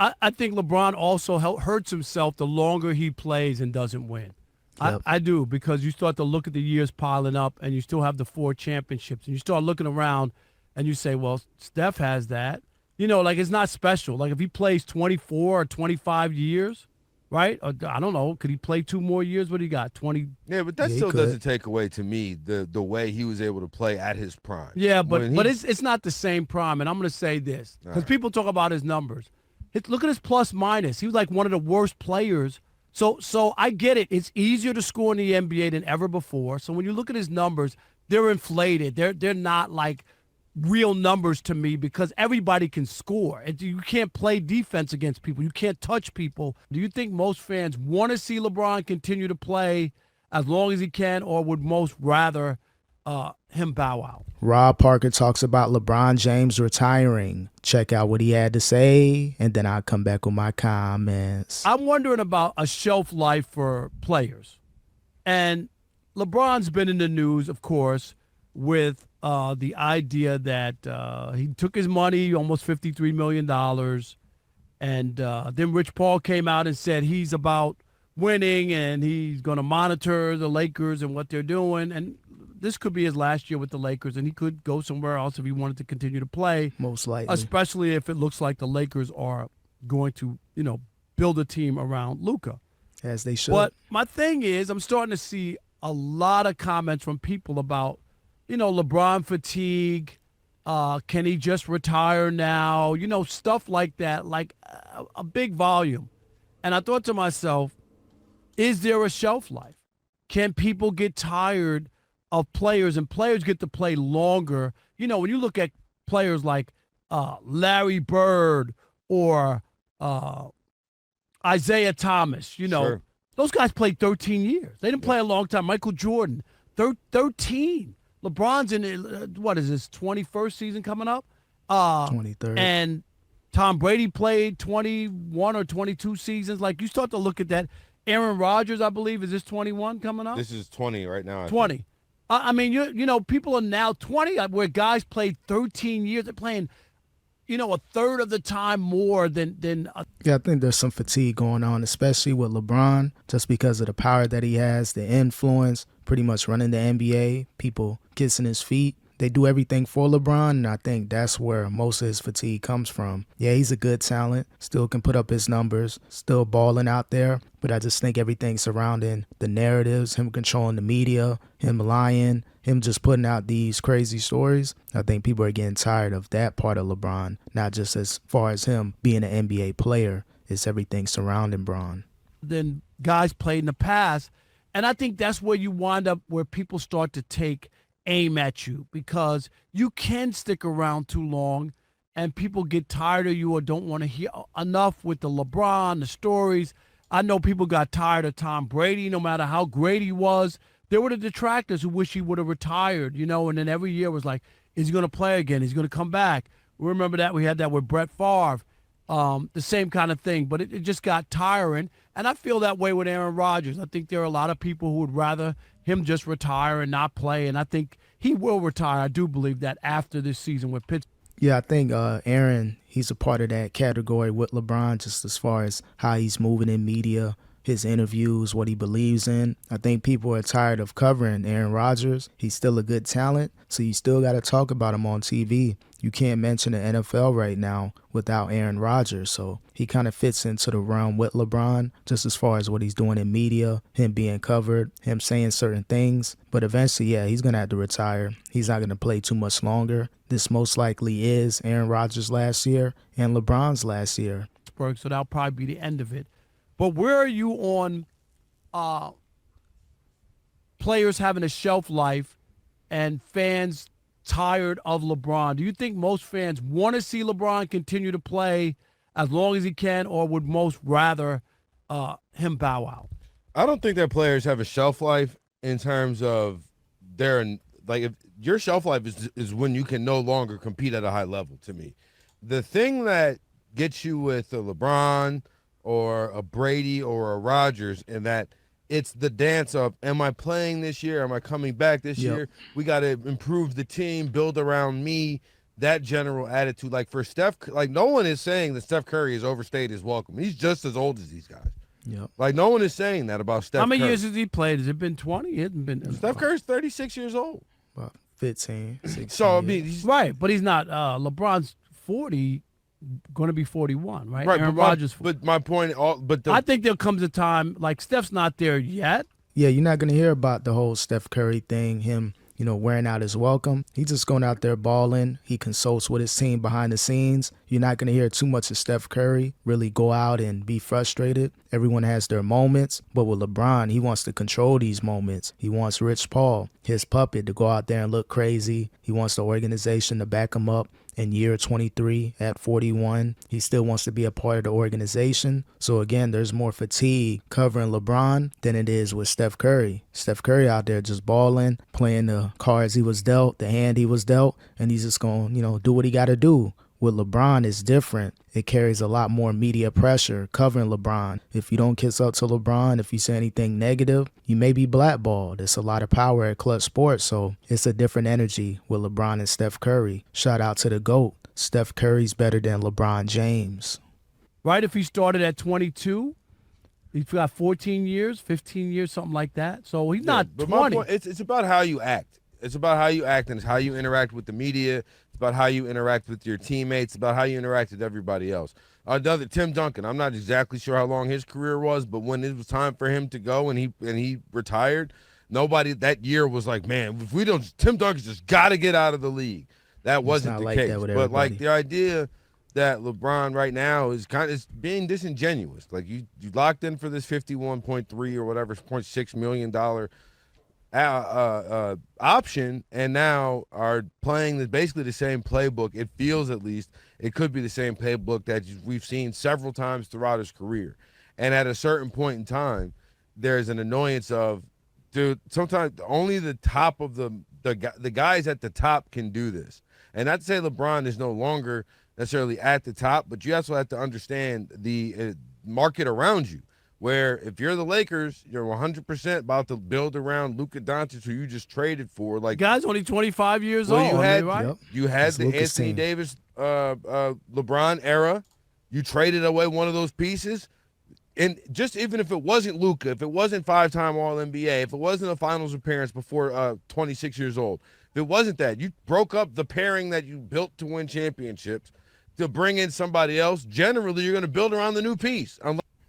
I think LeBron also hurts himself the longer he plays and doesn't win. I, Yep. I do, because you start to look at the years piling up and you still have the 4 championships, and you start looking around and you say, well, Steph has that. Like, it's not special. Like, if he plays 24 or 25 years, right? Or, I don't know. Could he play 2 more years? What do you got? 20? Yeah, but that Yeah, he still could. doesn't take away to me the way he was able to play at his prime. Yeah, but When but he, it's not the same prime. And I'm going to say this, all because right. people talk about his numbers. Look at his plus minus. He was like one of the worst players. So I get it. It's easier to score in the NBA than ever before. So when you look at his numbers, they're inflated. They're not like real numbers to me, because everybody can score. You can't play defense against people. You can't touch people. Do you think most fans want to see LeBron continue to play as long as he can, or would most rather him bow out? Rob Parker talks about LeBron James retiring. Check out what he had to say, and then I'll come back with my comments. I'm wondering about a shelf life for players. And LeBron's been in the news, of course, with the idea that he took his money, almost $53 million. And then Rich Paul came out and said he's about winning and he's going to monitor the Lakers and what they're doing. And this could be his last year with the Lakers, and he could go somewhere else if he wanted to continue to play, Most likely. especially if it looks like the Lakers are going to, build a team around Luka. As they should. But my thing is, I'm starting to see a lot of comments from people about, LeBron fatigue. Can he just retire now? Stuff like that, like a big volume. And I thought to myself, is there a shelf life? Can people get tired of players, and players get to play longer? When you look at players like Larry Bird or Isaiah Thomas, Sure. those guys played 13 years. They didn't play a long time. Michael Jordan, 13. LeBron's in, what is his 21st season coming up? 23rd. And Tom Brady played 21 or 22 seasons. Like, you start to look at that. Aaron Rodgers, I believe, is this 21 coming up? This is 20 right now. I think. 20. I mean, people are now 20, where guys played 13 years. They're playing, a third of the time more than Yeah, I think there's some fatigue going on, especially with LeBron, just because of the power that he has, the influence, pretty much running the NBA, people kissing his feet. They do everything for LeBron, and I think that's where most of his fatigue comes from. Yeah, he's a good talent, still can put up his numbers, still balling out there, but I just think everything surrounding the narratives, him controlling the media, him lying, him just putting out these crazy stories, I think people are getting tired of that part of LeBron, not just as far as him being an NBA player, it's everything surrounding Bron. than guys played in the past. And I think that's where you wind up, where people start to take aim at you, because you can stick around too long and people get tired of you or don't want to hear enough with the LeBron, the stories. I know people got tired of Tom Brady, no matter how great he was. There were the detractors who wish he would have retired, and then every year was like, is he going to play again? He's going to come back. We remember that. We had that with Brett Favre, the same kind of thing, but it just got tiring. And I feel that way with Aaron Rodgers. I think there are a lot of people who would rather him just retire and not play, and I think he will retire. I do believe that after this season with Pittsburgh. Yeah, I think Aaron, he's a part of that category with LeBron, just as far as how he's moving in media, his interviews, what he believes in. I think people are tired of covering Aaron Rodgers. He's still a good talent, so you still got to talk about him on TV. You can't mention the NFL right now without Aaron Rodgers, so he kind of fits into the realm with LeBron, just as far as what he's doing in media, him being covered, him saying certain things. But eventually, yeah, he's going to have to retire. He's not going to play too much longer. This most likely is Aaron Rodgers' last year and LeBron's last year. So that'll probably be the end of it. But where are you on players having a shelf life and fans tired of LeBron? Do you think most fans want to see LeBron continue to play as long as he can, or would most rather him bow out? I don't think that players have a shelf life in terms of if your shelf life is when you can no longer compete at a high level. To me, the thing that gets you with a LeBron or a Brady or a Rodgers, and that it's the dance of, am I playing this year? Am I coming back this year? We got to improve the team, build around me. that general attitude. Like for Steph, like no one is saying that Steph Curry has overstayed his welcome. He's just as old as these guys. Yep. Like no one is saying that about Steph. How many Curry. years has he played? Has it been 20? It hasn't been. Steph Curry's 36 years old. About 15, 16 So I years. mean, he's, Right, but he's not. LeBron's 40, going to be 41, right? right. Aaron But Rodgers. my point, I think there comes a time like Steph's not there yet. Yeah, you're not going to hear about the whole Steph Curry thing, him, wearing out his welcome. He's just going out there balling. He consults with his team behind the scenes. You're not going to hear too much of Steph Curry really go out and be frustrated. Everyone has their moments, but with LeBron, he wants to control these moments. He wants Rich Paul, his puppet, to go out there and look crazy. He wants the organization to back him up. In year 23 at 41, he still wants to be a part of the organization. So again, there's more fatigue covering LeBron than it is with Steph Curry. Steph Curry out there just balling, playing the cards he was dealt, the hand he was dealt, and he's just going to, do what he got to do. With LeBron, it's different. It carries a lot more media pressure covering LeBron. If you don't kiss up to LeBron, if you say anything negative, you may be blackballed. It's a lot of power at Clutch Sports, so it's a different energy with LeBron and Steph Curry. Shout out to the GOAT. Steph Curry's better than LeBron James. Right, if he started at 22, he's got 14 years, 15 years, something like that. So he's not but 20. my point, it's about how you act. It's about how you act, and it's how you interact with the media. It's about how you interact with your teammates. It's about how you interact with everybody else. Another Tim Duncan. I'm not exactly sure how long his career was, but when it was time for him to go and he retired, nobody that year was like, man, if we don't, Tim Duncan's just got to get out of the league. That wasn't the case. But like the idea that LeBron right now is being disingenuous. Like you locked in for this 51.3 or whatever $0.6 million option, and now are playing basically the same playbook. It feels, at least, it could be the same playbook that we've seen several times throughout his career. And at a certain point in time, there's an annoyance of, dude, sometimes only the top of the guys at the top can do this. And not to say LeBron is no longer necessarily at the top, but you also have to understand the market around you. Where if you're the Lakers, you're 100% about to build around Luka Doncic, who you just traded for. Like, guy's only 25 years well, old. You had it's the Luka's Anthony team. Davis, LeBron era. You traded away one of those pieces, and just even if it wasn't Luka, if it wasn't 5-time All-NBA, if it wasn't a Finals appearance before 26 years old, if it wasn't that, you broke up the pairing that you built to win championships to bring in somebody else. Generally, you're going to build around the new piece.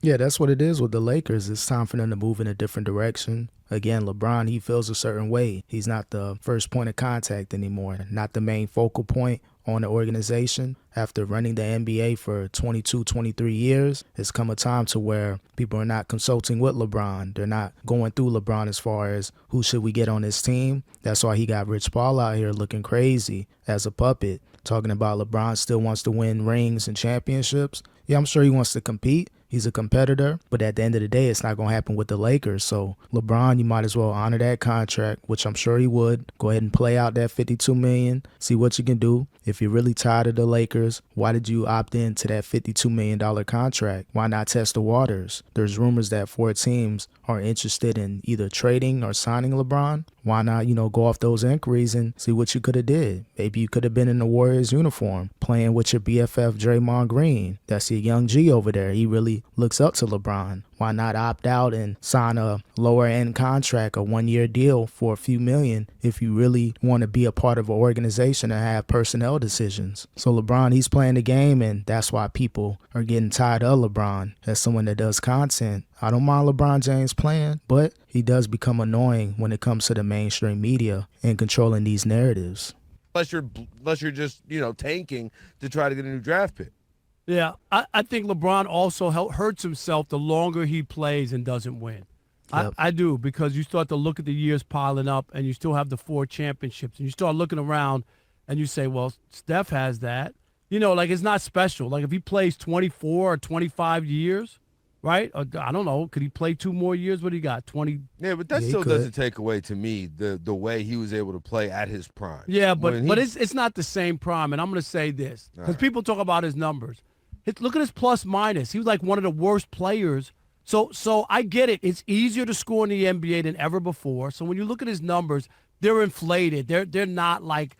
Yeah, that's what it is with the Lakers. It's time for them to move in a different direction. Again, LeBron, he feels a certain way. He's not the first point of contact anymore, not the main focal point on the organization. After running the NBA for 22, 23 years, it's come a time to where people are not consulting with LeBron. They're not going through LeBron as far as who should we get on this team. That's why he got Rich Paul out here looking crazy as a puppet, talking about LeBron still wants to win rings and championships. Yeah, I'm sure he wants to compete. He's a competitor, but at the end of the day, it's not going to happen with the Lakers. So LeBron, you might as well honor that contract, which I'm sure he would. Go ahead and play out that $52 million, see what you can do. If you're really tired of the Lakers, why did you opt into that $52 million contract? Why not test the waters? There's rumors that 4 teams are interested in either trading or signing LeBron. Why not, go off those inquiries and see what you could have did? Maybe you could have been in the Warriors uniform, playing with your BFF Draymond Green. That's your young G over there. He really looks up to LeBron. Why not opt out and sign a lower end contract, a 1-year deal for a few million if you really want to be a part of an organization and have personnel decisions? So LeBron, he's playing the game, and that's why people are getting tired of LeBron as someone that does content. I don't mind LeBron James playing, but he does become annoying when it comes to the mainstream media and controlling these narratives. Unless you're just, tanking to try to get a new draft pick. Yeah, I think LeBron also hurts himself the longer he plays and doesn't win. Yep. I do, because you start to look at the years piling up and you still have the 4 championships. And you start looking around and you say, well, Steph has that. It's not special. Like if he plays 24 or 25 years, right? Or, I don't know. Could he play 2 more years? What do you got, 20? Yeah, but that still doesn't take away, to me, the way he was able to play at his prime. Yeah, but it's not the same prime. And I'm going to say this, because people talk about his numbers. Look at his plus minus. He was like one of the worst players. So I get it. It's easier to score in the NBA than ever before. So when you look at his numbers, they're inflated. They're not like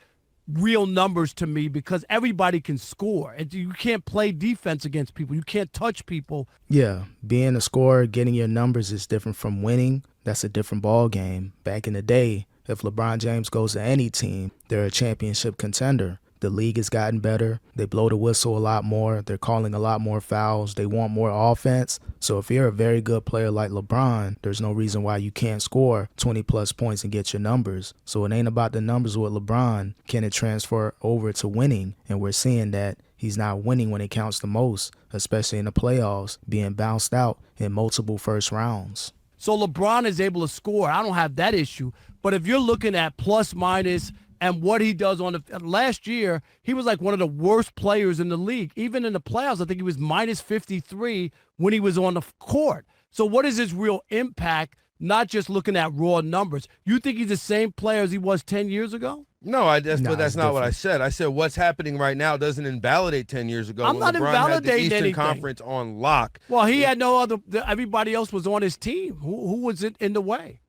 real numbers to me because everybody can score. And you can't play defense against people. You can't touch people. Yeah, being a scorer, getting your numbers is different from winning. That's a different ball game. Back in the day, if LeBron James goes to any team, they're a championship contender. The league has gotten better. They blow the whistle a lot more. They're calling a lot more fouls. They want more offense. So if you're a very good player like LeBron, there's no reason why you can't score 20-plus points and get your numbers. So it ain't about the numbers with LeBron. Can it transfer over to winning? And we're seeing that he's not winning when it counts the most, especially in the playoffs, being bounced out in multiple first rounds. So LeBron is able to score. I don't have that issue. But if you're looking at plus minus and what he does on the last year, he was like one of the worst players in the league. Even in the playoffs, I think he was minus 53 when he was on the court. So what is his real impact, not just looking at raw numbers? You think he's the same player as he was 10 years ago? No, but that's not what I said. I said what's happening right now doesn't invalidate 10 years ago. I'm not LeBron invalidating had the Eastern anything. Conference on lock. Well, he had no other. Everybody else was on his team. Who was it in the way?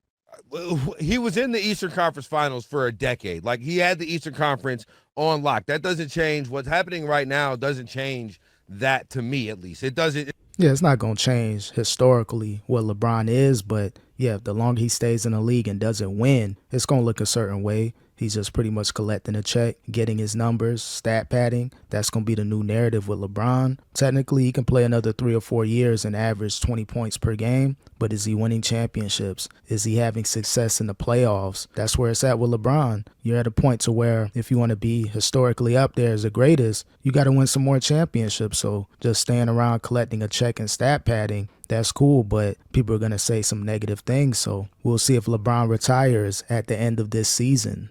He was in the Eastern Conference Finals for a decade. Like, he had the Eastern Conference on lock. That doesn't change. What's happening right now doesn't change that, to me, at least. It doesn't. Yeah, it's not going to change historically what LeBron is, but yeah, the longer he stays in the league and doesn't win, it's going to look a certain way. He's just pretty much collecting a check, getting his numbers, stat padding. That's going to be the new narrative with LeBron. Technically, he can play another 3 or 4 years and average 20 points per game, but is he winning championships? Is he having success in the playoffs? That's where it's at with LeBron. You're at a point to where if you want to be historically up there as the greatest, you got to win some more championships. So just staying around collecting a check and stat padding, that's cool, but people are going to say some negative things. So we'll see if LeBron retires at the end of this season.